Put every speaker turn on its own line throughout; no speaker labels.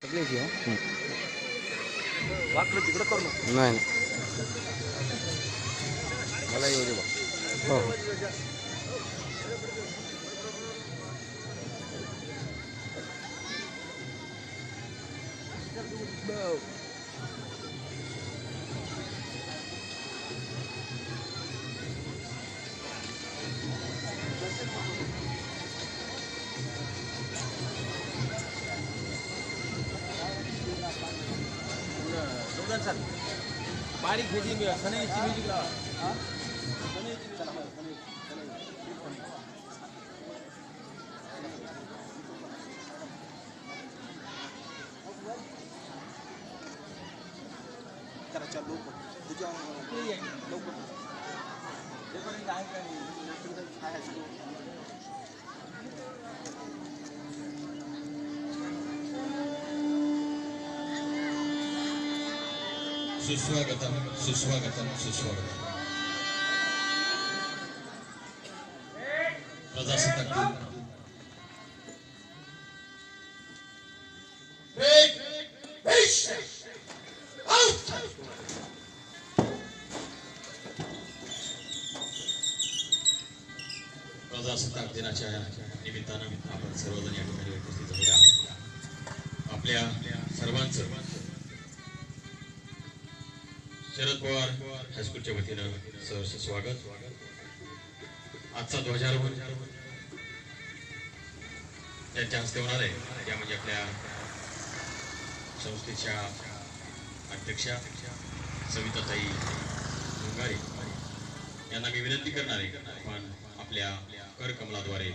सगळ्याची हा
वाटलं तिकडं करू नको.
नाही
मला येऊ दे बा.
हो
बारीक भेजी सनईची म्युझिक लावा.
सुस्वागतम सुस्वागतम सुस्वागतम. प्रजासत्ताक दिन प्रजासत्ताक दिनाच्या निमित्तानं आपण सर्वजण या ठिकाणी उपस्थित झाले आहोत. आपल्या सर्वांचं शरद पवार हायस्कूलच्या वतीनं सहर्ष स्वागत. आजचा ध्वजारोहण त्यांच्या हस्ते होणार आहे. त्या म्हणजे आपल्या संस्थेच्या अध्यक्षा सविताताई मुंगारे यांना मी विनंती करणार आहे आपण आपल्या करकमलाद्वारे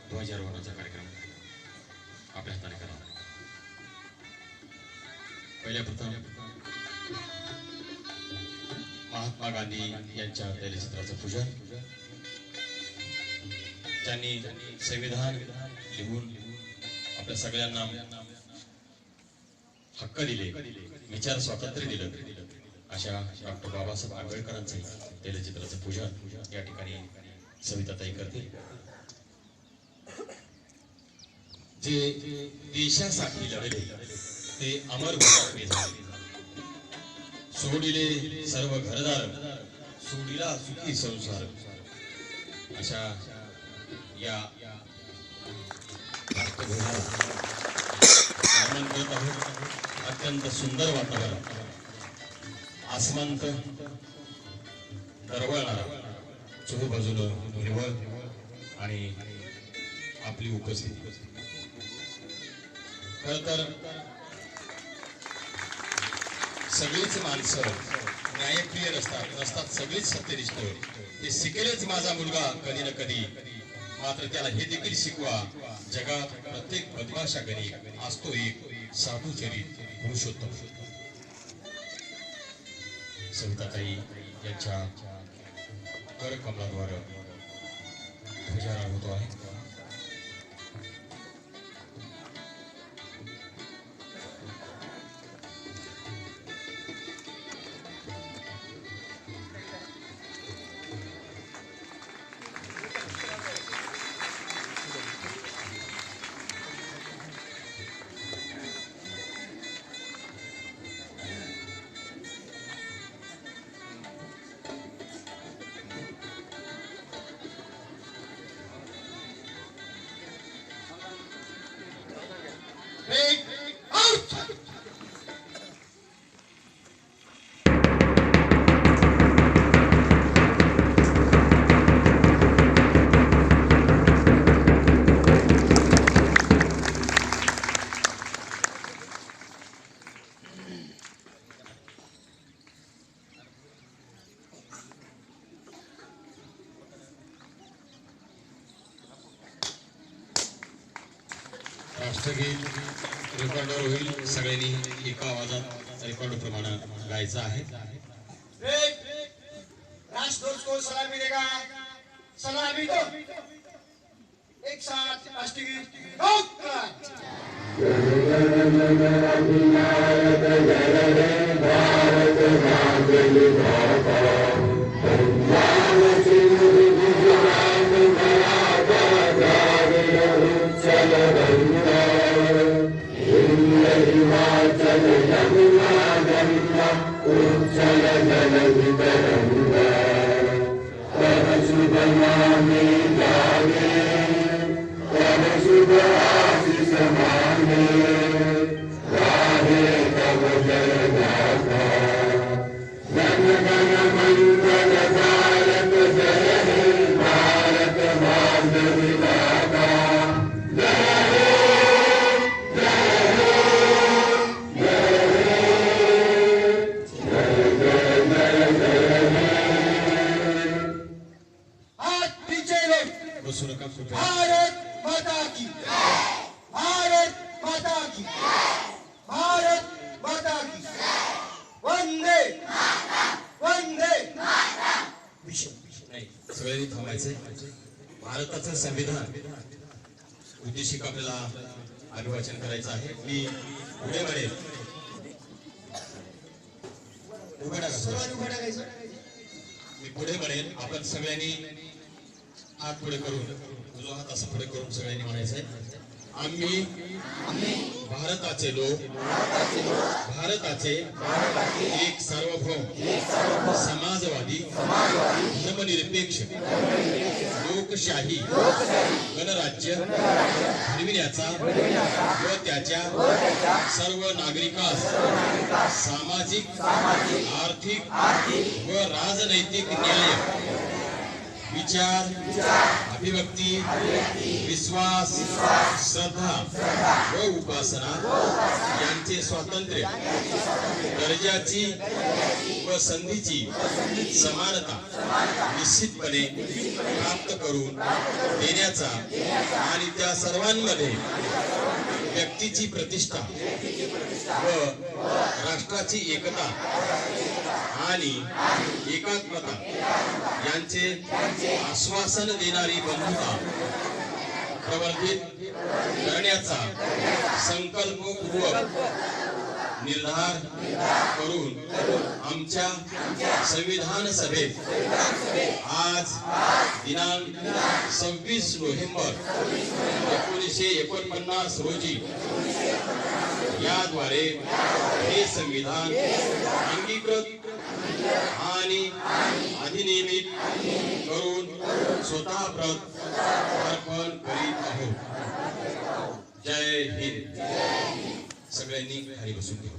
ध्वजारोहणाचा कार्यक्रम आपल्या हाताने करा. पहिल्या प्रथम महात्मा गांधी यांच्या तैलचित्राचं पूजन. त्यांनी संविधान लिहून आपल्या सगळ्यांना हक्क दिले, विचार स्वातंत्र्य दिलं, अशा डॉक्टर बाबासाहेब आंबेडकरांचे तैलचित्राचं पूजन या ठिकाणी सविताताई करते. जे देशासाठी लढले ते अमर हुतात्मे झाले. सोडिले सर्व घरदार, सोडिला सुखी संसार. अशा या अत्यंत सुंदर वातावरण, आसमंत दरवळणारा, चोहूबाजूनं हिरवळ आणि आपली उपस्थिती. खरं तर सगळीच माणसं न्यायप्रिय नसतात, सगळीच सत्यनिष्ठ. हे शिकेलच माझा मुलगा कधी ना कधी, मात्र त्याला हे देखील शिकवा, जगात प्रत्येक बदमाशा घरी असतो एक साधुचरित पुरुषोत्तम. सविताताई यांच्या करकमलाद्वारे ध्वजारोहण होतो आहे. राष्ट्रगीत रेकॉर्डर होईल. सगळ्यांनी एका आवाजात रेकॉर्ड प्रमाणे गायचं आहे.
राष्ट्रध्वज को सलामी देगा, सलामी दो. एक साथ राष्ट्रगीत चल हात पीछे लो.
बसू नका कुठे.
भारत माता की. भारत माता की. भारत माता की. वंदे वंदे विषय.
नाही, सगळ्यांनी थांबायचंय. भारताचं संविधान उद्देशिक आपल्याला अभिवाचन करायचं आहे. मी पुढे म्हणेन. उभं टाका सर.
सर्वांनी उभं टाकायचं.
मी पुढे म्हणेन. आपण सगळ्यांनी हात पुढे करून, जो हात असं पुढे करून सगळ्यांनी म्हणायचंय, आम्ही भारताचे लोक, भारताचे एक सार्वभौम, समाजवादी, धर्मनिरपेक्ष, लोकशाही गणराज्य घडविण्याचा व त्याच्या सर्व नागरिकांस सामाजिक, आर्थिक व राजनैतिक न्याय, विचार, अभिव्यक्ती, विश्वास, श्रद्धा व उपासना यांचे स्वातंत्र्य, दर्जाची व संधीची समानता निश्चितपणे प्राप्त करून देण्याचा आणि त्या सर्वांमध्ये व्यक्तीची प्रतिष्ठा व राष्ट्राची एकता आणि एकात्मता यांचे आश्वासन देणारी बंधुता प्रवर्धित करण्याचा संकल्पपूर्वक निर्धार करून आमच्या संविधान सभेत आज दिनांक 26 नोव्हेंबर 1949 रोजी याद्वारे हे संविधान अंगीकृत आणि अधिनियमित करून स्वतः प्रत अर्पण करीत आहोत. जय हिंद. सगळ्यांनी खाली बसून घ्या.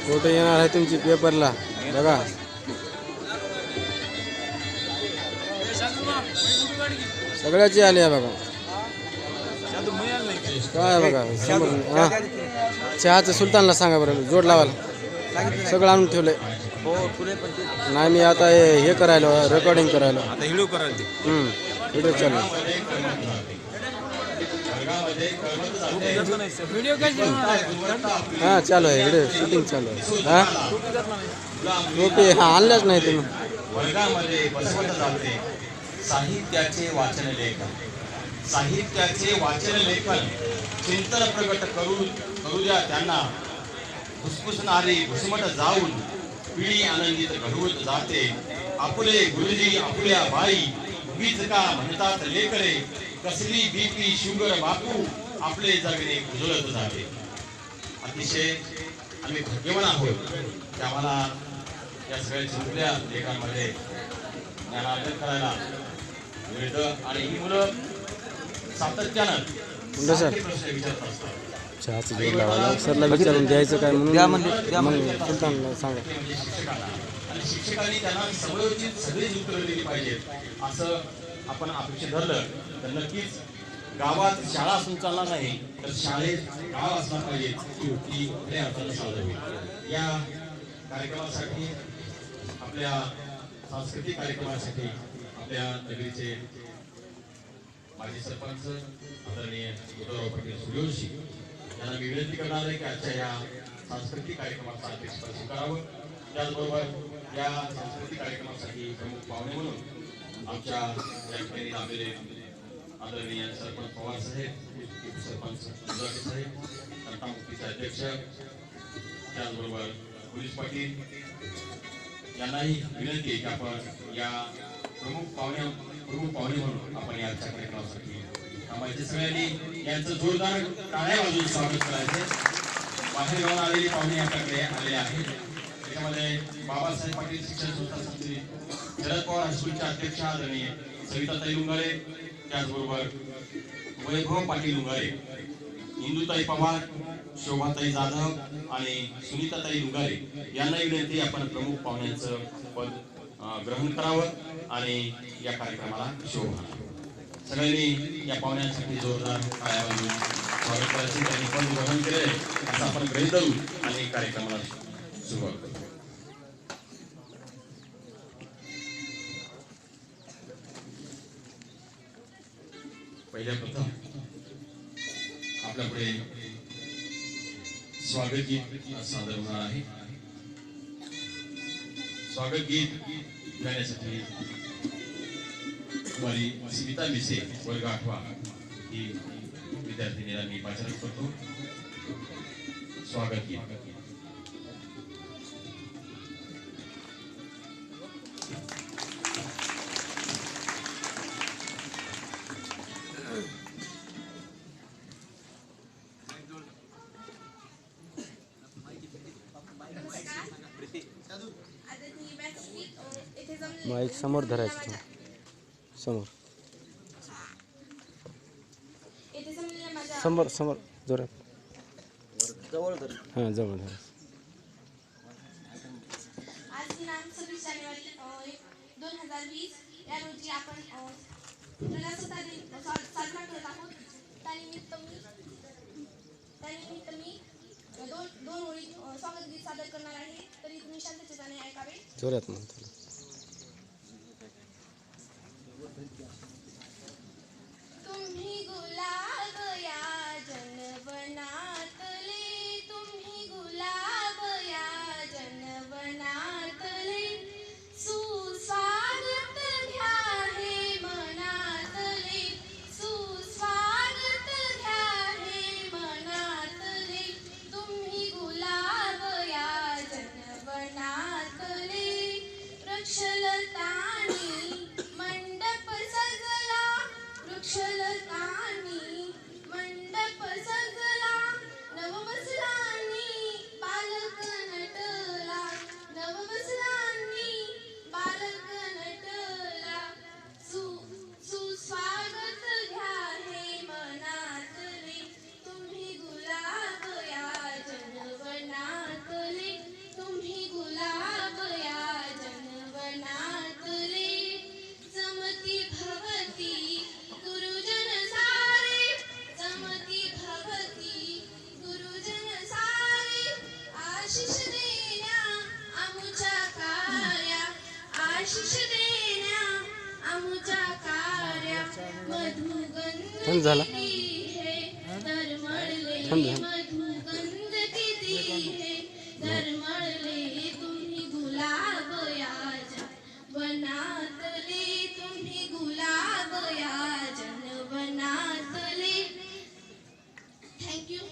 फोटो येणार आहे तुमची पेपरला बघा. सगळ्याची आली आहे बघा. काय बघा समोर. हा चहाचं सुलतानला सांगा बरं जोड लावायला. सगळं आणून ठेवलंय. नाही मी आता हे करायला रेकॉर्डिंग करायला.
व्हिडिओ करायला.
व्हिडिओ चालू. हा चालू आहे व्हिडिओ शूटिंग चालू आहे. हा टोपी आणल्याच नाही तुम्ही.
वर्गामध्ये बसवलं जाते साहित्याचे वाचन लेखन. साहित्याचे वाचन लेखन चिंतन प्रगट करू द्या त्यांना. फुसफुसणारी घुसमट जाऊन पिढी आनंदित घडवत जाते. आपले गुरुजी आपल्या बाई वीज का म्हणतात लेकरे. कसली बीपी शुगर बापू आपले जगणे उजळत जाते. अतिशय आम्ही भाग्यवान आहोत की आम्हाला या सगळ्या चिंतल्या लेखांमध्ये ज्ञानार्जन करायला मिळतं. आणि ही मुलं सातत्यानं प्रश्न विचारत असतात.
चहाचं जोड लावायला सरला विचारून घ्यायचं काय म्हणून मग सुलतानला सांगा.
म्हणजे शिक्षकांना आणि शिक्षकांनी त्यांना समयोचित सगळीच उत्तरं दिली पाहिजेत असं आपण अपेक्षित धरलं तर नक्कीच गावात शाळा असून चालणार नाही तर शाळेत गाव असला पाहिजे की खऱ्या अर्थानं साजरा होईल. या कार्यक्रमासाठी आपल्या सांस्कृतिक कार्यक्रमासाठी आपल्या नगरीचे माजी सरपंच आदरणीय उद्धवराव पाटील सूर्यवंशी यांना विनंती करणार आहे की आजच्या या सांस्कृतिक कार्यक्रमाचं अध्यक्षपद स्वीकारावं. त्याचबरोबर या सांस्कृतिक कार्यक्रमासाठी प्रमुख पाहुणे म्हणून आमच्या या ठिकाणी लाभलेले आदरणीय सरपंच पवार साहेब, सरपंच दुधाटे साहेब, तंटामुक्तीचे अध्यक्ष, त्याचबरोबर पोलीस पाटील यांनाही विनंती आहे की आपण या प्रमुख पाहुणे म्हणून आपण या आजच्या कार्यक्रमासाठी थांबायचे. सगळ्यांनी यांचं जोरदार टाळ्या वाजवून स्वागत करायचे. बाहेर गावात आलेले पाहुणे आपल्याकडे आलेले आहेत. त्याच्यामध्ये बाबासाहेब पाटील शिक्षण संस्था समिती, शरद पवार हायस्कूलच्या अध्यक्ष आदरणीय सविताताई लुंगारे, त्याचबरोबर वैभव पाटील लुंगारे, इंदुताई पवार, शोभाताई जाधव आणि सुनीताताई लुंगारे यांना विनंती आपण प्रमुख पाहुण्यांचं पद ग्रहण करावं आणि या कार्यक्रमाला शोभा. सगळ्यांनी या पाहुण्यांसाठी जोरदार टाळ्या वाजवून स्वागत करायचे. त्यांनी पद ग्रहण केले असं आपण गृहीत धरू आणि कार्यक्रमाला सुरुवात करू. पहिल्या प्रथम आपल्यापुढे स्वागत गीत सादर होणार आहे. स्वागत गीत गाण्यासाठी कुमारी स्मिता मिसे, वर्ग 8वा ही विद्यार्थिनीला मी पाचारण करतो. स्वागत गीत.
माईक समोर धरायचं, समोर समोर समोर जोरात,
जवळ धर.
हां जवळ धरा.
आज दिनांक 26 जानेवारी 2020 या रोजी आपण प्रजासत्ताक दिन साजरा करत आहोत. त्यानिमित्त मी दोन ओळी स्वागत गीत सादर करणार आहे. तरी तुम्ही शांततेने ऐकावे.
जोरात म्हणतो.
तुम्ही गुलाब या जनवनातले, तुम्ही गुलाब या जनवनातले, सुस्वागत घ्या हे मनातले, सुस्वागत घ्या हे मनातले, तुम्ही गुलाब या जनवनातले. वृक्षलतानी मंडप सजला, वृक्षलतानी मंडप सजला, नवमसलांनी बालक नटला, नवमसलांनी बालक नटला. सुस्वागत घ्या हे मनातले, तुम्ही गुलाब या जनवनातले, तुम्ही गुलाब या जनवनातले. समती भवती गुरुजन सारे, समती भवती गुरुजन सारे. आशिष देण्या आमुच्या कार्या, आशिष देण्या आमुच्या कार्या.
थंड झाला.
मधुगंध हे धर्मळले,
थंड झाला.
मधुगंध किती हे धर्मळले. तुम्ही गुलाब या वनातले, तुम्ही गुलाब या जनवनातले. Thank you.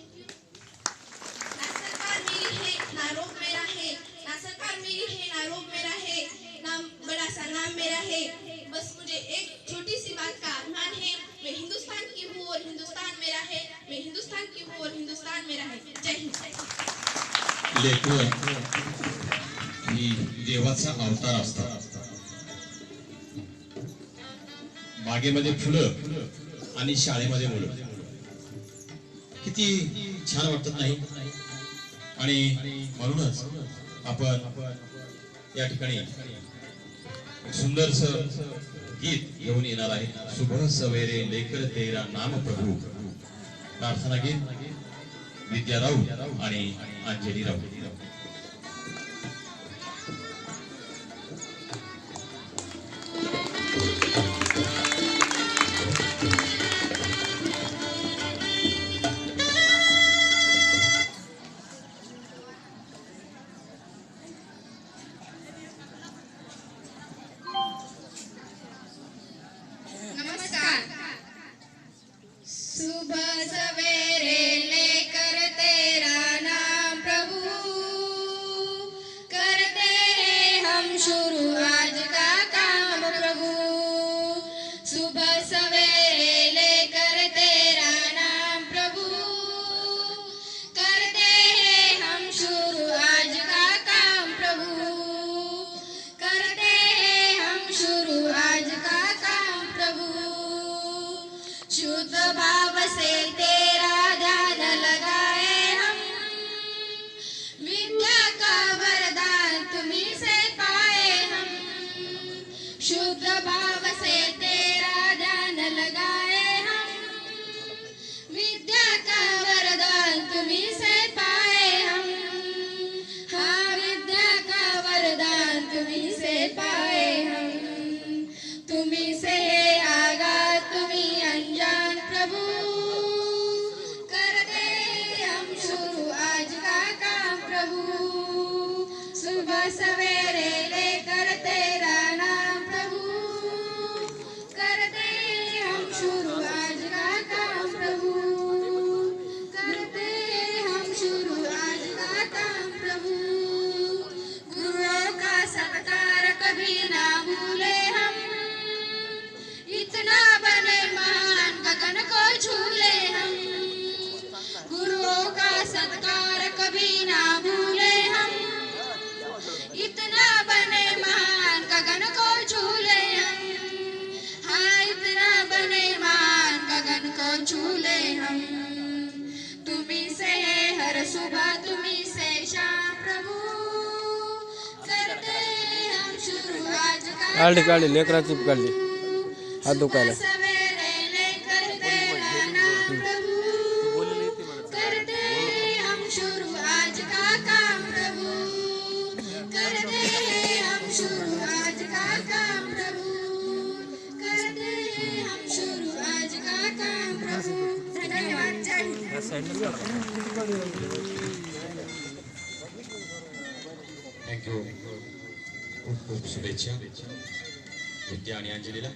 ना सरकार मेरी है ना रोग मेरा है, ना सरकार मेरी है ना रोग मेरा है, ना बड़ा सा नाम मेरा है. बस मुझे एक छोटी सी बात का अभिमान है. मैं हिंदुस्तान की हूँ और हिंदुस्तान मेरा है, मैं हिंदुस्तान की हूँ और हिंदुस्तान मेरा है. जय हिंद.
लेकर ही देवाचा अवतार असतात. बागेमध्ये फुलं आणि शाळेमध्ये मुलं, किती छान वाटत नाही. आणि म्हणूनच आपण या ठिकाणी सुंदरस गीत घेऊन येणार आहे. सुबह सवेरे लेकर तेरा नाम प्रभू, प्रार्थना गीत विद्या राऊत आणि अंजली राऊत.
सुबह सवेरे लेकर तेरा नाम प्रभु, करते हैं हम शुरू आज का काम प्रभु। सुबह सवेरे लेकर तेरा नाम प्रभु, करते हैं हम शुरू आज का काम प्रभु, करते हैं हम शुरू आज का काम प्रभु। शुद्ध भाव से तेरा ध्यान लगाए हम, विद्या का वरदान तुम्हीं से पाए हम। शुद्ध भाव से तेरा ध्यान लगाए हम, विद्या का वरदान तुम्हीं से पाए हम। हाँ, विद्या का वरदान तुम्हीं से पाए हम। तुम्हीं से है आगाज तुम्हीं अनजान प्रभु, करते हम शुरू आज का काम प्रभु। सुबह सवेरे लेकर तेरा नाम प्रभु, करते हम शुरू आज का काम प्रभु, करते हम शुरू आज का काम प्रभु। गुरुओं का सत्कार कभी ना भूले हम, इतना बने महान गगन को झूले हम। गुरुओं का सत्कार कभी ना भूले हम, इतना बने महान गगन को झूले हम। हाँ, इतना बने महान गगन को झूले हम। तुम्हीं से है हर सुबह तुम्हीं से शाम प्रभु, करते हम शुरू आज का
काढली लेकराची काढली हात दुखायला.
सवेरे लेकर तेरा नाम प्रभु, करते हम शुरू आज का काम प्रभु, करते हम शुरू आज का काम प्रभु, करते हम शुरू आज का काम प्रभु. धन्यवाद.
थँक्यू. खूप खूप शुभेच्छा विद्या आणि अंजलीला.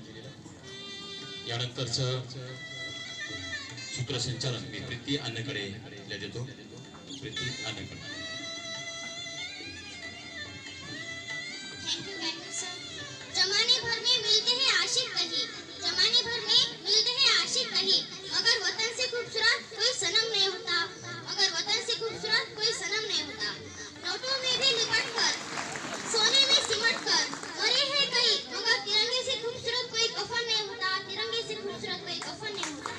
यानंतरचं सूत्रसंचालन मी प्रीती अन्नकडे देतो. प्रीती अन्नकडे.
जमाने भर में मिलते हैं आशिक कहीं, जमाने भर में मिलते हैं आशिक कहीं, मगर वतन से खूबसूरत कोई सनम नहीं होता, मगर वतन से खूबसूरत कोई सनम नहीं होता. नोटों में भी लिपट कर, सोने में सिमट कर मरे हैं कई, मगर तिरंगे से खूबसूरत कोई कफन नहीं होता, तिरंगे से खूबसूरत कोई कफन नहीं होता.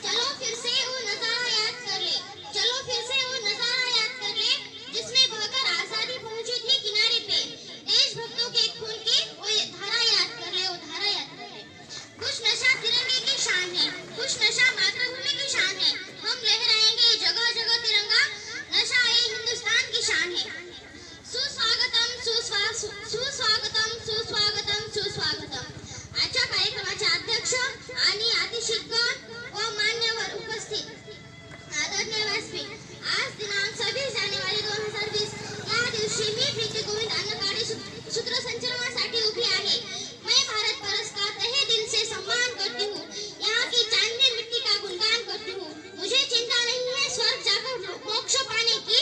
चलो फिर से वो नजारा याद कर ले, चलो फिर से वो नजारा याद कर ले, जिसमें बहकर आजादी पहुंची थी किनारे पे. देशभक्तों के खून की वो ये धारा याद कर ले, वो धारा याद कर ले. कुछ नशा तिरंगे की शान है, कुछ नशा मातृभूमि की शान है. हम लहराएंगे जगह जगह तिरंगा, नशा ये हिंदुस्तान की शान है. सुस्वागतम सुस्वागतम सुस्वागतम सुस्वागतम. आजच्या कार्यक्रमाचे अध्यक्ष आणि अतिशिक्षक व मान्यवर उपस्थित आदरणीय व्यासपीठ. आज दिनांक 26 जानेवारी 2020 या दिवशी मी प्रीती गोविंद अन्नकाडे सूत्रसंचलनासाठी उभी आहे. मैं भारत परस का तहे दिल से सम्मान करती हूँ, यहाँ की चांदनी मिट्टी का गुणगान करती हूँ. मुझे चिंता नहीं है स्वर्ग जाकर मोक्ष पाने की,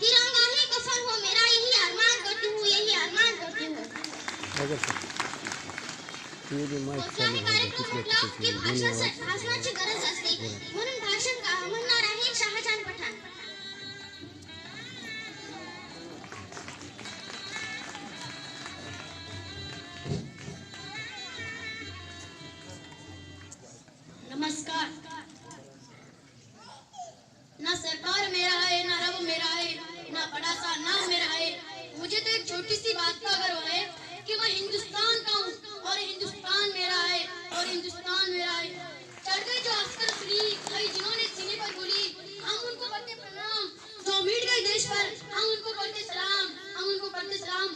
तिरंगा ही कफन हो मेरा यही अरमान करती हूँ, यही अरमान करती हूँ. कोणताही कार्यक्रम म्हटलं की भाषणाची गरज असते, म्हणून भाषण म्हणणार आहे शहाजान पठाण.
नमस्कार. ना सरकार मेरा है, ना रब मेरा है, ना बड़ा सा नाम मेरा है. मुझे तो एक छोटी सी बात का गर्व है कि मैं हिंदुस्तान का हूँ और हिंदुस्तान मेरा है और हिंदुस्तान मेरा है. चढ़ गई जो अस्कर खुली, कई जिन्होंने सीने पर गोली, हम उनको करते प्रणाम. जो मिट गए देश पर, हम उनको करते सलाम, हम उनको करते सलाम.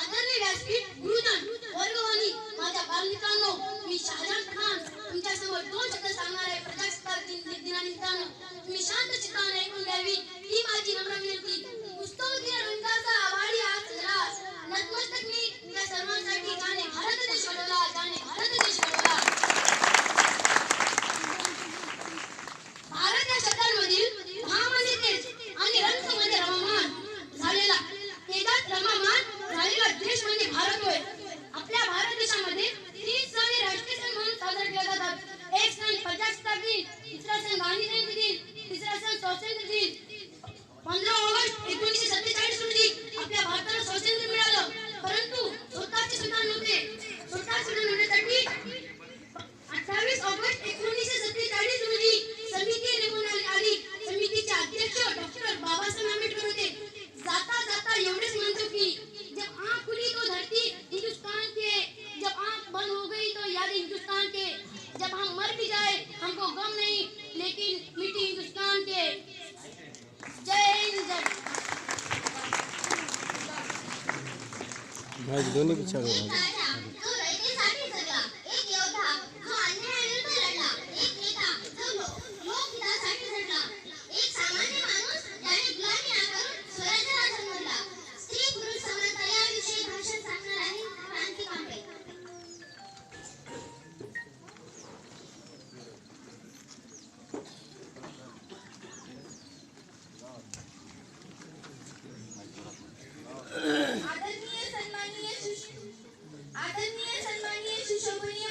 आदरणीय व्यासपीठ, गुरुजन, वर्गवानी, माझ्या बालमित्रांनो, मी शहाजान पठाण तुमच्या समोर 2 शब्द सांगणार आहे. प्रजासत्ताक दिनानिमित्तानं तुम्ही शांत चित्ताने ऐकून घ्यावी ही माझी नम्र विनंती. पुस्तकीय रंगाचा आवाडी आज चंद्रा, नतमस्तक मी त्या सर्वांसाठी गाणे भारत देश घडवला, गाणे भारत देश घडवला.
माझे दोन्ही बी चालू
एक
आहे.
राजा जो रयतेसाठी जगला, एक योद्धा जो अन्यायाविरुद्ध लढला, एक नेता जो लोकहितासाठी झटला, एक सामान्य माणूस ज्याने गुलामी नाकारून स्वराज्याला जन्म दिला. स्त्री पुरुष समानता याविषयी भाषण सांगणार आहे क्रांती कांबळे.
आदरणीय सन्माननीय सुशोभनीय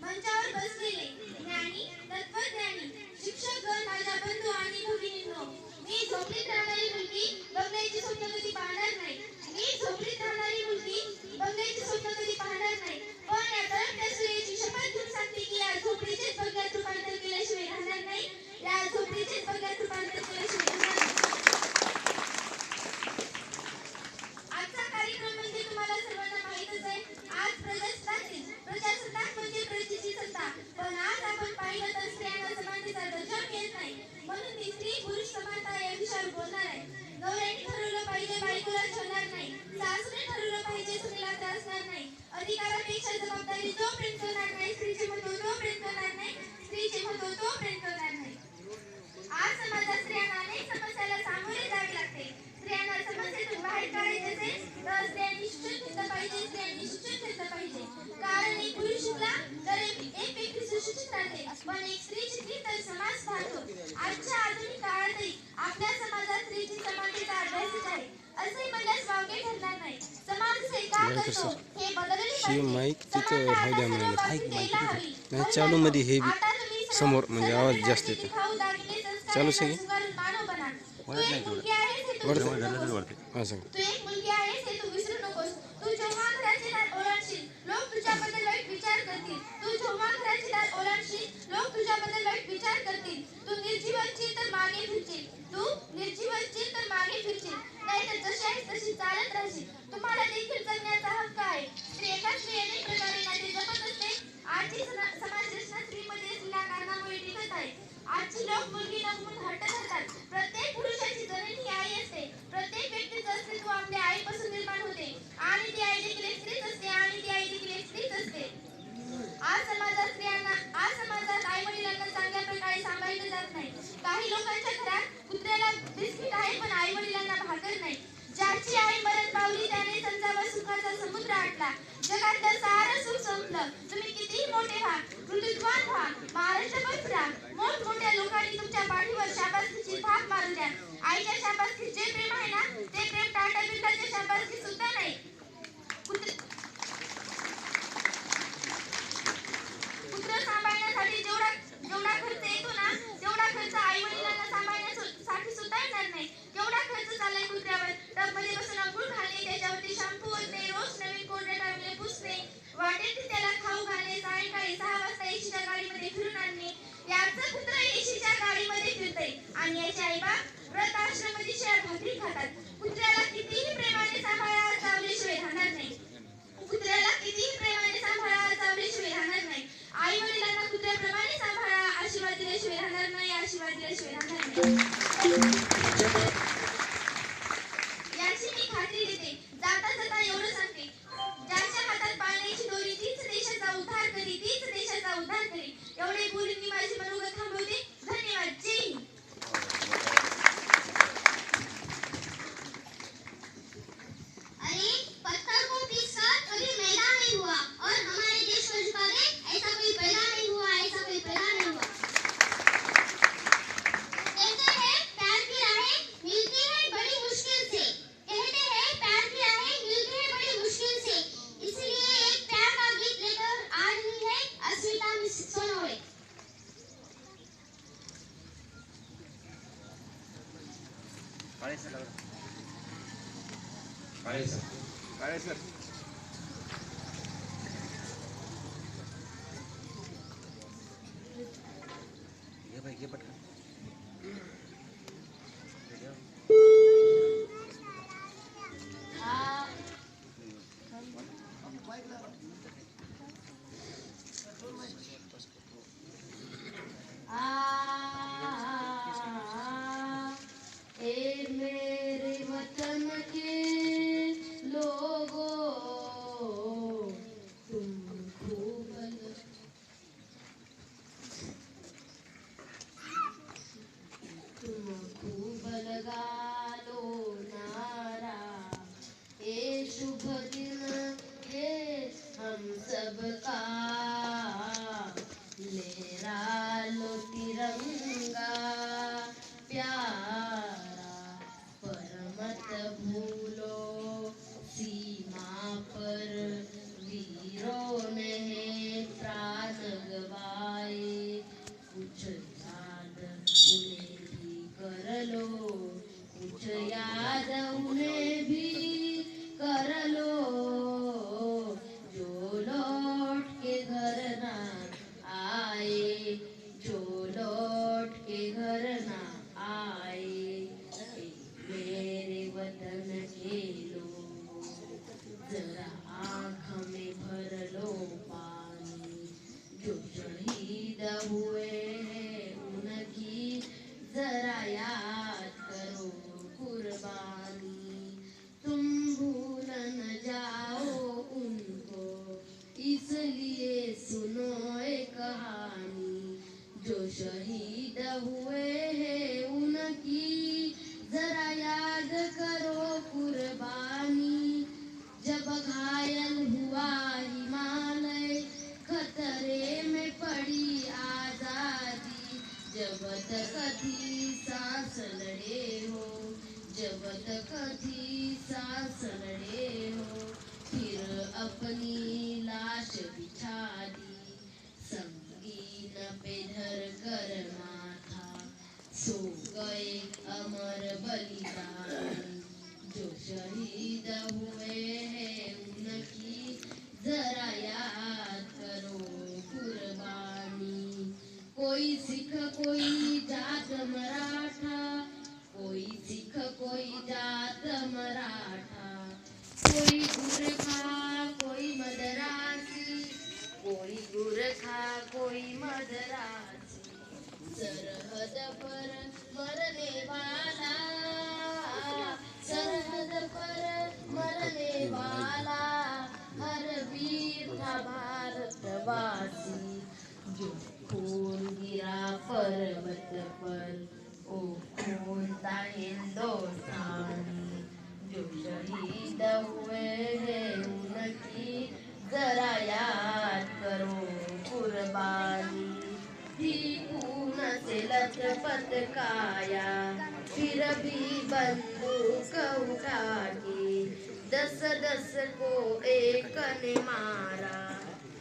मंचावर बसलेले ज्ञानी तत्वज्ञानी शिक्षकगण, माझ्या बंधू आणि भगिनींनो, मी झोपडीत राहणारी मुलगी बंगल्याची स्वप्न कधी पाहणार नाही. मी झोपडीत राहणारी मुलगी बंगल्याची स्वप्न कधी पाहणार नाही. पण या तळपत्या सूर्याची शपथ घेऊन सांगते की या झोपडीचेच बंगल्यात रूपांतर केल्याशिवाय राहणार नाही. या झोपडीचेच बंगल्यात रूपांतर केल्याशिवाय राहणार नाही. आजचा कार्यक्रम म्हणजे तुम्हाला सर्वांना माहीतच आहे. आज प्रजासत्ताक म्हणजे प्रजेची सत्ता. पण आज आपण पाहिलं तर स्त्रियांना समानतेचा दर्जा मिळत नाही. म्हणून मी स्त्री पुरुष समानता या विषयावर बोलणार आहे. नवऱ्याने ठरवलं पाहिजे बायकोला ठेवणार नाही. सासूने ठरवलं पाहिजे सुनेला त्रासणार नाही. अधिकारापेक्षा जबाबदारी जोपर्यंत करणार नाही, स्त्रीचे महत्त्व तोपर्यंत करणार नाही. स्त्रीचे महत्त्व तोपर्यंत करणार नाही. आज समाजात स्त्रियांना अनेक समस्याला सामोरे जावे लागते. स्त्रियांना समस्येतून बाहेर काढायचे असेल तर स्त्रियांनी शिक्षण घेतलं पाहिजे. स्त्रियांनी शिक्षण घेतलं पाहिजे. कारण एक पुरुष शिकला तर एक व्यक्ती सुशिक्षित राहते, पण एक स्त्री शिकली तर समाज वाढतो. आजच्या आधुनिक काळातही आपल्या समाजात स्त्रीची समानतेचा अभ्यासच आहे असंही म्हणल्यास वावगे ठरणार नाही. समाज से का करतो हे बदलले
ही
पाहिजे.
माईक तिथं
समानता
राहू द्या
आता
म्हणाले.
सर्वांपासून द्यायला हवी.
नाही चालू मध्ये हे बी
आता तुम्ही
समोर म्हणजे आवाज जास्त येतो.
खाऊ दागिने संस्कारांना
चालू सही?
स्वीकारून मानव बना. तू एक मुलगी आहेस हे तू
वरती
विसरू नकोस.
हां सांग.
तू एक मुलगी आहेस हे तू विसरू नकोस. तू जेव्हा घराचे दार ओलांडशील लोक तुझ्याबद्दल वाईट विचार करतील. तू जेव्हा घराचे दार ओलांडशील लोक तुझ्याबद्दल वाईट विचार करतील. तू निर्जीव असशील तर मागे फिरशील. तू निर्जीव असशील तर मागे फिरशील. नाहीतर जशी आहेस तशी चालत राहशील. तुम्हाला देखील जगण्याचा हक्क आहे. स्त्री एकाच वेळी अनेक प्रकारे नाते जपत असते. आजची समाज रचना स्त्रीमध्ये असलेल्या कारणामुळे टिकत आहे. आजची लोक मुलगी नमून हट्ट धरतात. प्रत्येक पुरुषाची जननी ही आई असते. प्रत्येक व्यक्तीचं अस्तित्व आपल्या आईपासून निर्माण होते आणि ती आई देखील एक स्त्रीच असते आणि ती आई देखील एक स्त्रीच असते. आज समाजात आई वडिलांना चांगल्या प्रकारे सांभाळलं जात नाही. काही लोकांच्या घरात कुत्र्याला बिस्किट आहे पण आई वडिलांना भाकर नाही. ज्याची आई मरण पावली त्याने संसावर सुखाचा समुद्र आटला. जगातलं सारं सुख संपलं. तुम्ही कितीही मोठे व्हा, ऋतुत्वान व्हा, महाराष्ट्रभर फिरा, मोठमोठ्या लोकांनी तुमच्या पाठीवर शाबासकीची थाप मारू द्या. आईच्या शाबासकीत जे प्रेम आहे ना ते प्रेम टाटा बिर्लाच्या शाबासकीत सुद्धा नाही. कुत्र सांभाळण्यासाठी जेवढा खर्च येतो ना तेवढा खर्च आई वडिलांना सांभाळण्यासाठी सुद्धा येणार नाही. एवढा खर्च चाललाय कुत्र्यावर. टबमध्ये बसून अंघोळ घालणे, त्याच्यावरती शॅम्पू ओतणे, रोज नवीन कोरड्या टाकले पुसणे, वाटेल ते त्याला खाऊ घालणे, सायंकाळी 6 वाजता एशीच्या गाडीमध्ये फिरून आणणे. याचं कुत्र एशीच्या गाडीमध्ये फिरतंय आणि याचे आईबाप व्रत आश्रममध्ये शेळ्या भाकरी खातात. कुत्र्याला कितीही प्रेमाने सांभाळा चावल्याशिवाय राहणार नाही. कुत्र्याला कितीही प्रेमाने सांभाळा चावल्याशिवाय राहणार नाही. आई वडिलांना कुत्र्याप्रमाणे सांभाळा, आशीर्वाद दिल्याशिवाय राहणार नाही. आशीर्वाद दिल्याशिवाय राहणार नाही. याची मी खात्री देते. जाता जाता एवढं सांगते, ज्याच्या हातात पाळण्याची दोरी तीच देशाचा उद्धार करी, तीच देशाचा उद्धार करी. एवढे बोलून मी माझी मनोगत थांबवते. धन्यवाद. जय हिंद.
अरे पत्थर को पीसकर कभी मैदा नहीं हुआ और हमारे देश को झुका दे ऐसा कोई पैदा नहीं हुआ, ऐसा कोई पैदा नहीं हुआ. कहते हैं प्यार की राहें मिलती है बड़ी मुश्किल से. कहते हैं प्यार की राहें मिलती है बड़ी मुश्किल से. इसलिए एक प्यार का गीत लेकर आ रही है अस्मिता सोनवणे.
घे बाई, घे पटकन.
ए मेरे वतन के लोगों शुभ दिन है हम सबका, लहरा लो तिरंगा प्यारा, पर मत भूलो सीमा पर वीरों ने प्राण गवाए, कुछ याद उन्हें भी कर लो, कुछ याद उन्हें भी कर लो, जो लौट के घर ना आए, जो लौट के घर ना आए। मेरे वतन के लोगों, जरा आँख में भर लो पानी, जो शहीद हुए हैं उनकी जरा याद करो कुर्बानी, तुम भूल न जाओ उनको, इसलिए सुनो एक कहानी, जो शहीद हुए हैं उनकी जरा याद करो कुर्बानी। जब घायल हुआ हिमालय, खतरे में पड़ी आजादी, जब तक थी सांस लड़े हो, जब तक थी सांस लड़े हो, फिर अपनी लाश बिछा दी, संगीन पे धर कर माथा, सो गए अमर बलिदानी, जो शहीद हुए हैं उनकी जरा याद करो कुर्बानी। कोई सिख कोई जात मराठा, कोई सिख कोई जात मराठा, कोई गुरखा कोई मदरासी, कोई गुरखा कोई मदरासी, सरहद पर मरने वाला, सरहद पर मरने वाला, हर वीर था भारतवासी, जो खून गिरा पर्वत पर, ओ खून था हिंदुस्तानी, जो शहीद हुए हैं उनकी जरा याद करो कुर्बानी। थी खून से लथपथ काया, फिर भी बंदूक उठा के 10-10 को एक ने मारा,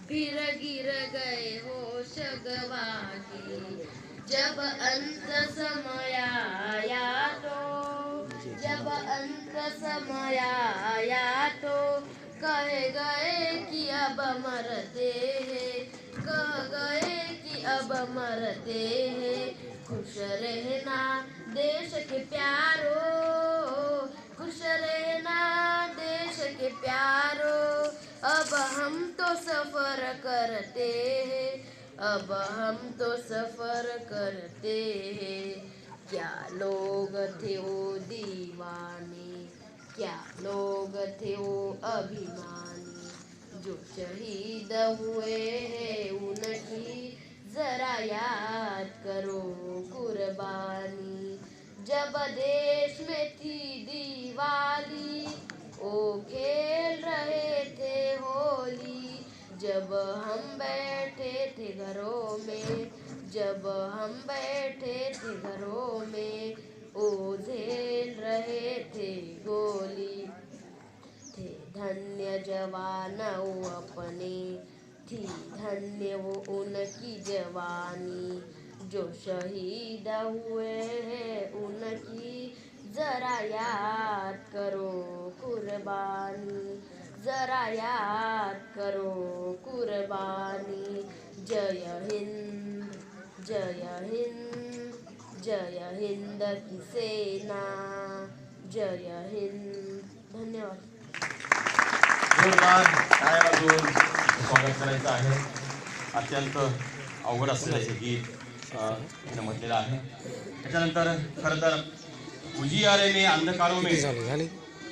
फिर गिर गए होश गवा के, जब अंत समय आया तो, जब अंत समय आया तो, कह गए कि अब मरते हैं, कह गए कि अब मरते हैं। खुश रहना देश के प्यारो, खुश रहना देश के प्यारो, अब हम तो सफर करते हैं, अब हम तो सफर करते हैं। क्या लोग थे वो दीवाने, क्या लोग थे वो अभिमानी, जो शहीद हुए हैं उनकी जरा याद करो कुर्बानी। जब देश में थी दिवाली, ओ खेल रहे थे होली, जब हम बैठे थे घरों में, जब हम बैठे थे घरों में, ओ झेल रहे थे गोली, थे धन्य जवान वो अपने, थी धन्य वो उनकी जवानी, जो शहीद हुए हैं उनकी जरा याद करो कुर्बानी, जरा याद करो कुर्बानी। जय हिंद, जय हिंद, जय हिंद की सेना, जय हिंद। धन्यवाद।
जोरदार टाळ्या वाजवून स्वागत करायचं आहे। अत्यंत अवघड असलेलं हे गीत तिने म्हटलेलं आहे। त्याच्यानंतर खरं तर उजियारे में अंधकारों में,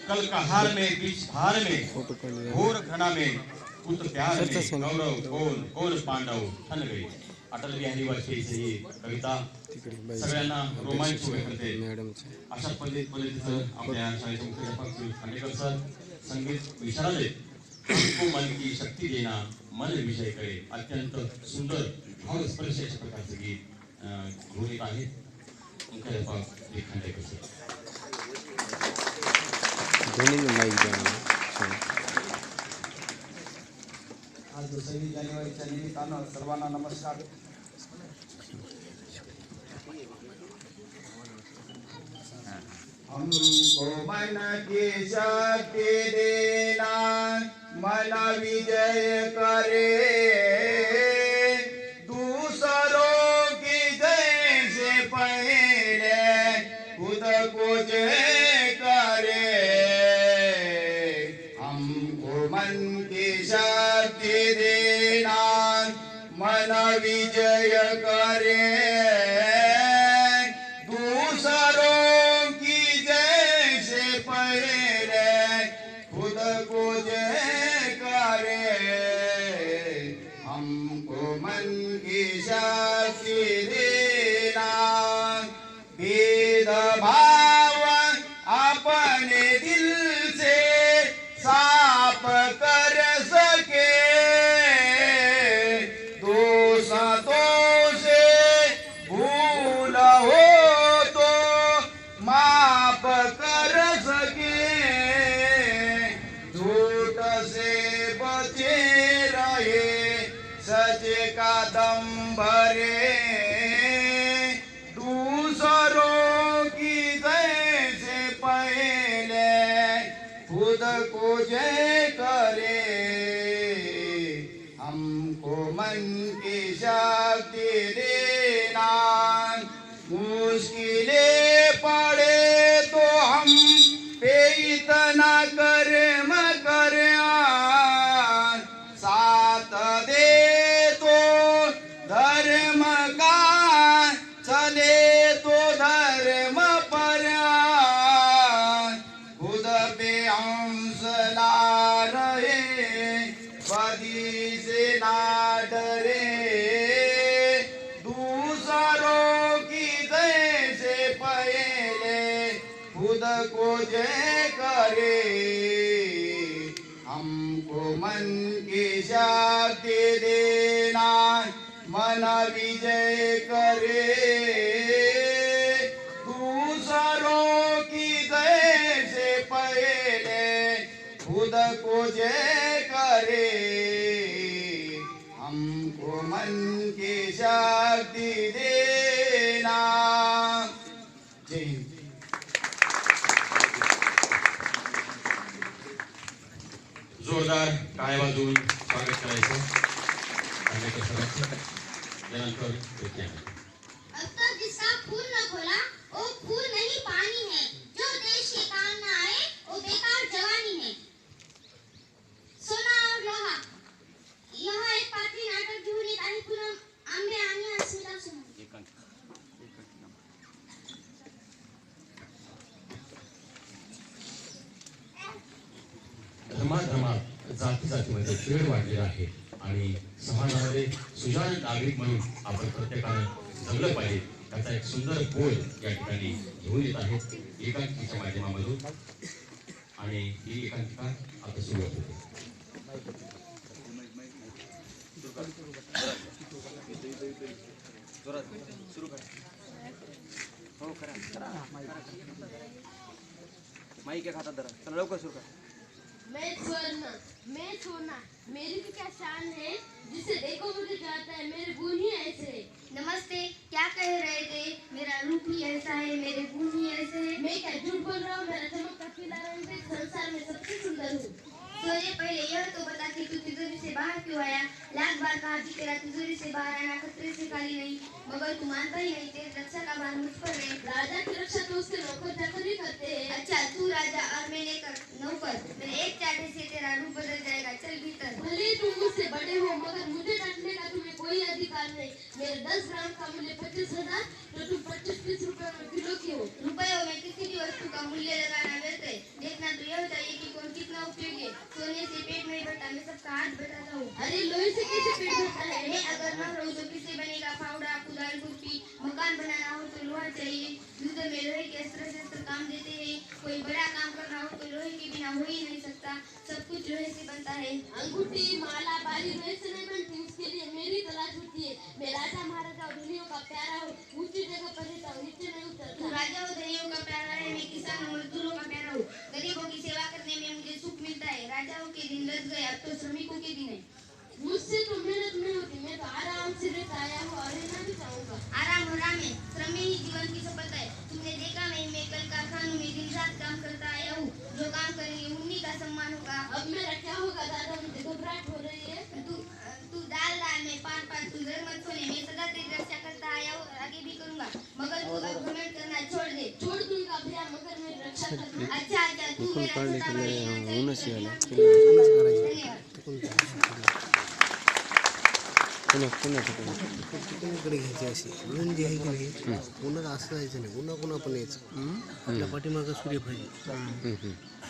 कल कहार में, बीच भार में, घोर घना में, उत प्यार में, गौरव कौन कौन पांडव ठन गए। अटल बिहारी वाजपेयीची ही कविता सगळ्यांना रोमांचित करते। अशा पद्धतीचं आपल्या शाळेचे मुख्याध्यापक खांडेकर सर संगीत विशारदे हमको मन की शक्ती देना मन विषय करे अत्यंत सुंदर भावस्पर्शी अशा प्रकारचे गीत घेऊन येत आहेत मुख्याध्यापक श्री खांडेकर सर.
दोन्ही माईक द्या मला.
आज 26 जानेवारीच्या निमित्तानं सर्वांना नमस्कार. हमको मन की शक्ति देना मन विजय करे दूसरों की जैसे पहले खुद को जय करे. हमको मन की शक्ति देना मन विजय करे दूसरों की जैसे पहले खुद को जय करे. हमको मन की शक्ति देना भेदभाव अपने दिल से साफ कर सके दोषों से भूल हो तो माफ कर सके झूठ से बचे रहे सच का दम भरे दूसरों की जैसे पहले खुद को जय करे. हमको मन की शक्ति देना मुश्किलें पड़े तो हम पे इतना कर्म कर साथ दे तो धर्म का चले तो धर्म पर खुद पे हौसला रहे बदी से ना डरे दूसरों की जैसे पहले खुद को जय करे. हमको मन की शक्ति देना मन विजय करे दूसरों की जैसे पहले खुद को जय करे. हमको मन की शक्ति देना. जय हिंद.
जोरदार टाळ्या वाजवून स्वागत करायचं खांडेकर सरांचं. त्यानंतर विज्ञान.
अब तक जिसका खून न खोला वो खून नहीं पानी है जो देश के काम न आए वो बेकार जवानी है. सोना और लोहा यह एक पात्री नाटक घेऊन येत आहे पूनम आंबे आणि अस्मिता सुमन.
धर्माधर्मात जाती जातीमध्ये खेळ वाढलेला आहे आणि समाजामध्ये सुजाण नागरिक म्हणून आपण प्रत्येकाने जगलं पाहिजे त्याचा एक सुंदर बोल या ठिकाणी घेऊन येत आहेत एकांकिकेच्या माध्यमामधून आणि ही एकांकिका आता सुरुवात होते.
सुरू कर. हो करा माईक एक हातात धरा. चला लवकर सुरू कर.
मैं छोड़ना मेरी भी क्या शान है जिसे देखो मुझे जाता है मेरे गुण ही ऐसे है.
नमस्ते, क्या कह रहे थे? मेरा रूप ही ऐसा है, मेरे गुण ही ऐसे हैं.
मैं क्या झूठ बोल रहा हूँ. मेरा चमकता पीला रंग है, संसार में सबसे सुंदर हूँ.
सोने पहले यह तो बता कि तू तिजोरी से बाहर क्यों आया? लाख बार कहा कि तेरा तिजोरी से बाहर आना खतरे से खाली नहीं, मगर तू मानता ही नहीं. तेरी रक्षा का भार मुझ पर है.
राजा की रक्षा तो उसके नौकर चाकर ही करते हैं.
अच्छा, तू राजा और मैं नौकर. मेरे एक चाटे से तेरा रूप बदल जाएगा. चल भीतर.
भले तुम मुझसे बड़े हो मगर मुझे डांटने का तुम्हें कोई अधिकार नहीं. मेरे 10 ग्राम का मूल्य 25,000 तो तुम 25-30 रुपए में किलो की हो.
रुपयों में किसी भी वस्तु का मूल्य लगाना व्यर्थ है. देखना तो यह चाहिए कि कौन कितना उपयोगी है. सोने से पेट नहीं भरता. मैं सब
उसका हाथ बताता हूँ।
अरे लोहे से कैसे पेट भरता है?
मैं अगर न रहूँ तो किससे बनेगा? फावड़ा, कुदाल, खुरपी। मकान बनाना हो तो लोहा चाहिए। युद्ध में लोहे के अस्त्र शस्त्र काम देते हैं। कोई बड़ा काम करना हो तो लोहे के बिना हो ही नहीं सकता। सब कुछ लोहे से बनता है।
अंगूठी, माला, बाली लोहे से नहीं बनती, उसके लिए मेरी तलाश होती है। मैं राजा महाराजा और धनियों का प्यारा हूँ, ऊंची जगह पर रहता हूँ, नीचे नहीं
तू
उतरता।
राजा और धनियों का प्यारा है, मैं किसान और मजदूरों का प्यारा हूँ। गरीबों की सेवा करने में मुझे सुख मिलता है। राजाओं के दिन लग गए, अब तो श्रमिकों के दिन है।
मुझसे तो मेहनत नहीं होती, मैं तो आराम से रहता आया हूँ और रहना भी चाहूंगा।
आराम हराम है, श्रम में ही जीवन की सफलता है। तुमने देखा मैं कल कारखानों में दिन रात काम करता आया हूँ। जो काम करेंगे उन्हीं का सम्मान होगा।
अब मेरा क्या होगा दादा? मुझे घबराहट हो रही है।
तू दाल दाल में पान पान, तू डर मत सोने। मैं सदा तेरी रक्षा करता आया हूँ, आगे भी करूंगा। मगर तू अब घमंड करना छोड़ दे।
छोड़ दूंगा भैया, मगर मेरी रक्षा करना।
अच्छा अच्छा, तू
इकडून
मेरा
काढले
छोटा
की
भाई
लय
होना चाहिए।
ऊनच यायला
धन्यवाद।
पुन्हा ठिकाणी
तिकडे घ्यायची अशी ऊन जी आहे की नाही उन्हात असं जायचं नाही उन्हा पुन्हा पण यायचं आपल्या पाठीमागं सूर्य पाहिजे.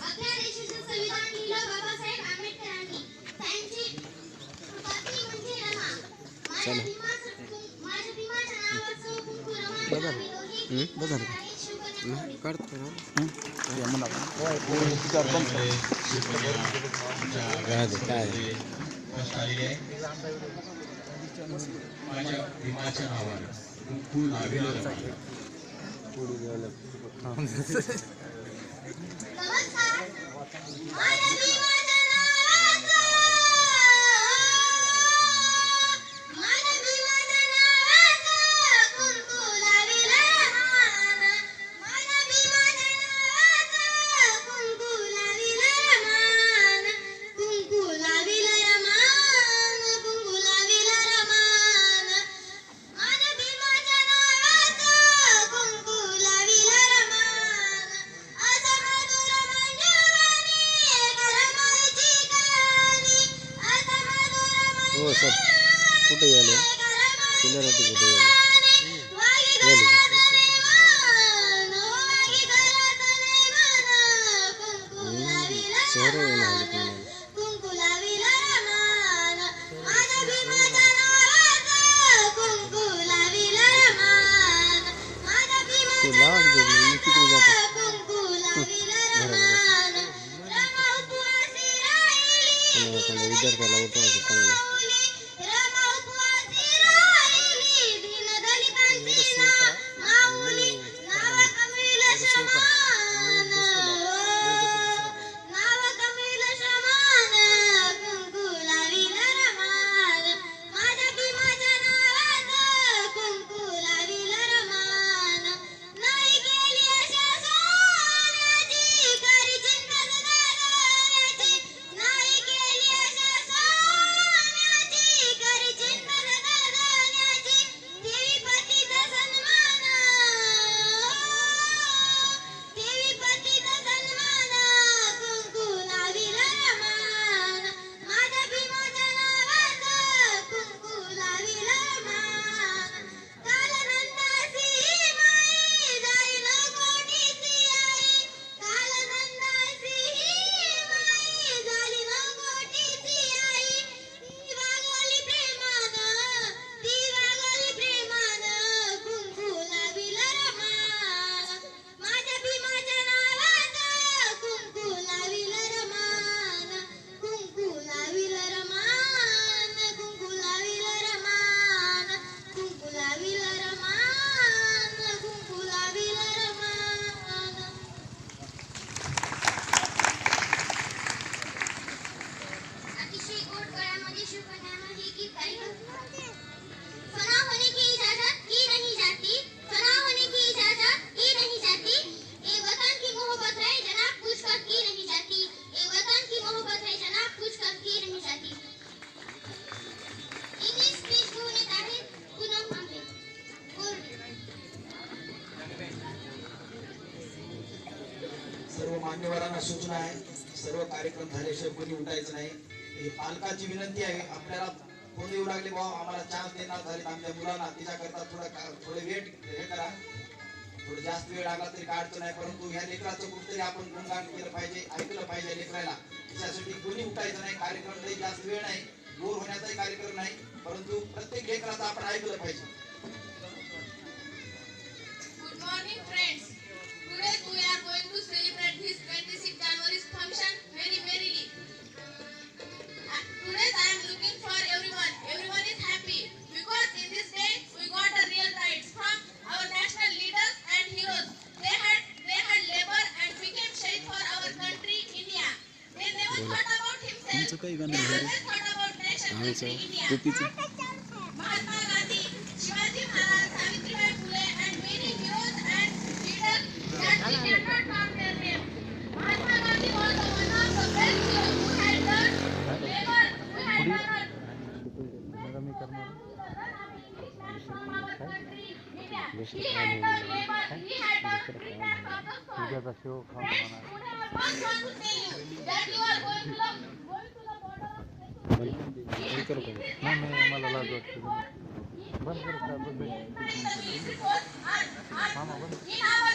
आपल्या देशाचं संविधान लिहिलं बाबासाहेब आंबेडकरांनी. त्यांची पत्नी म्हणजे रमा. माझ्या भीमाच्या नावाचं कुंकू रमायला आम्ही दोघी आहे शिवकन्या.
काढतो ना काय
पोस्ट आलेली आहे. माझ्या भीमाच्या नावानं कुंकू लावेलं रमायला.
नमस्कार. माझ्या भीमाच्या नावाचं, माझ्या भीमाच्या नावाचं कुंकू लावेलं रमाना. माझ्या भीमाच्या नावाचं कुंकू लावेलं रमाना. कुंकू लावेलं रमाना. कुंकू लावेलं रमाना. माझ्या भीमाच्या नावाचं कुंकू लावेलं रमाना. असं मधुर मंजुळानी करमाईची कहाणी. असं मधुर
हो सर कुठे यायला किनाऱ्याटी कुठे यायला
वागी
यायला
गळ्यात मान, वागी गळ्यात मान. कुंकू लाविलं
शहर येऊन आले
रमाना.
तुम्हाला
कुंकू लाविलं रमाना. माझ्या भीमाच्या नावाचं कुंकू लाविलं रमाना. माझ्या
तू
भीमाच्या
लाव जोडलं मी तिकडे जातो
नावाचं कुंकू लाविलं रमाना. रमा उपवासी राहिली,
पण एखाद्या विद्यार्थ्याला उठवायचं चांगलं
रमा उपवासी राहिली. दीनदलितांची माऊली नाव कमविल श्रमान. नाव कमविल श्रमान. कुंकू लाविलं रमाना. माझ्या भीमाच्या नावाचं कुंकू लाविलं रमाना. नाही केली अशा सोन्याची करी चिंता दादाची. नाही केली अशा सोन्याची करी चिंता दादाची. देवी पतीचा सन्मान, देवी पतीचा सन्मान. कुंकू लाविलं रमाना. माझ्या भीमाच्या नावाचं कुंकू लाविलं रमाना. काल नंदासी माई जाईल गोटीची आई. काल नंदासी माई जाईल गोटीची आई. ती वागवली प्रेमानं, ती वागवली प्रेमानं. कुंकू लाविलं रमाना. माझ्या भीमाच्या नावाचं कुंकू लाविलं रमाना. कुंकू लाविलं रमाना. कुंकू लाविलं रमाना. कुंकू लाविलं रमाना. कुंकू लाविलं रमाना. अतिशय गोड गळ्यामध्ये शिवकन्यानं हे गीत गायलं. फना होने की इजाजत की नहीं जाती. फना होने की इजाजत की नहीं जाती. ये वतन की मोहब्बत है जनाब पूछकर की नहीं जाती. ये वतन की मोहब्बत है जनाब पूछकर की नहीं जाती. इंग्लिश स्पीच घेऊन येत आहेत पूनम आंबे.
सर्व मान्यवरांना सूचना आहे, सर्व कार्यक्रम झाल्याशिवाय कोणी उठायचं नाही. ही पालकाची विनंती आहे. आपल्याला फोन येऊ लागले बाबा आम्हाला चान्स देणार झाले आमच्या मुलांना, तिच्याकरता थोडे वेट हे करा. थोडं जास्त वेळ लागला तरी काय अडचण नाही, परंतु ह्या लेकराचं कुठेतरी आपण गुणगान केलं पाहिजे, ऐकलं पाहिजे लेकराला. त्यासाठी कोणी उठायचं नाही. कार्यक्रम लई जास्त वेळ नाही, बोर होण्याचाही कार्यक्रम नाही, परंतु प्रत्येक लेकराचं आपण ऐकलं पाहिजे.
Good morning, friends. Today we are going to celebrate this 26th January's function very merrily. Today I am looking for everyone. Everyone is happy because in this day we got a real rights from our national leaders and heroes. They had labor and became shahid for our country, India. They never thought about himself. They always thought about nation, country, India. Mahatma Gandhi, Shivaji Maharaj, Savitribai Phule, and many heroes and leaders that we cannot count their name. Mahatma Gandhi was one of the best heroes who had done labor, who had done from our country, India. He had done labor, he had done free tax of the soil. Friends, today I first want to tell you that you are going to the border of in our